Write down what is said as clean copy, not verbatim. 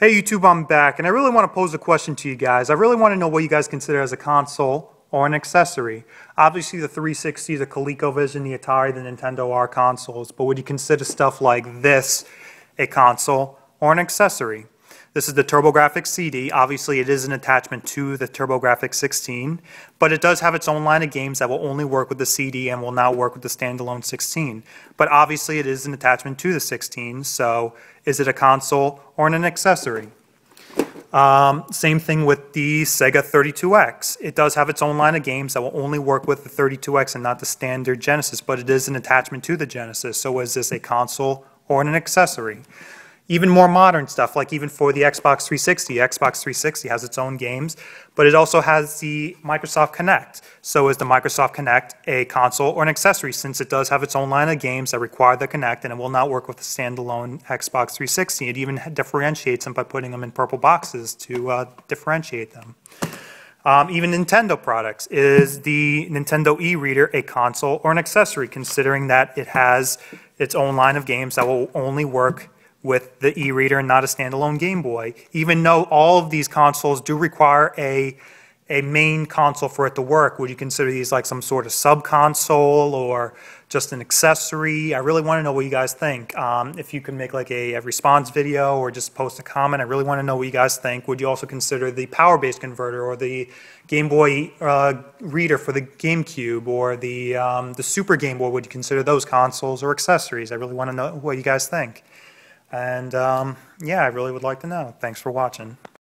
Hey YouTube, I'm back, and I really want to pose a question to you guys. I really want to know what you guys consider as a console or an accessory. Obviously the 360, the ColecoVision, the Atari, the Nintendo are consoles, but would you consider stuff like this a console or an accessory? This is the TurboGrafx CD. Obviously it is an attachment to the TurboGrafx 16, but it does have its own line of games that will only work with the CD and will not work with the standalone 16. But obviously it is an attachment to the 16, so is it a console or an accessory? Same thing with the Sega 32X. It does have its own line of games that will only work with the 32X and not the standard Genesis, but it is an attachment to the Genesis, so is this a console or an accessory? Even more modern stuff, like even for the Xbox 360. Xbox 360 has its own games, but it also has the Microsoft Kinect. So is the Microsoft Kinect a console or an accessory, since it does have its own line of games that require the Kinect and it will not work with the standalone Xbox 360. It even differentiates them by putting them in purple boxes to differentiate them. Even Nintendo products. Is the Nintendo e-reader a console or an accessory, considering that it has its own line of games that will only work with the e-reader and not a standalone Game Boy, even though all of these consoles do require a main console for it to work? Would you consider these like some sort of sub-console or just an accessory? I really want to know what you guys think. If you can make like a response video or just post a comment, I really want to know what you guys think. Would you also consider the power-based converter or the Game Boy reader for the GameCube or the Super Game Boy? Would you consider those consoles or accessories? I really want to know what you guys think. And yeah, I really would like to know. Thanks for watching.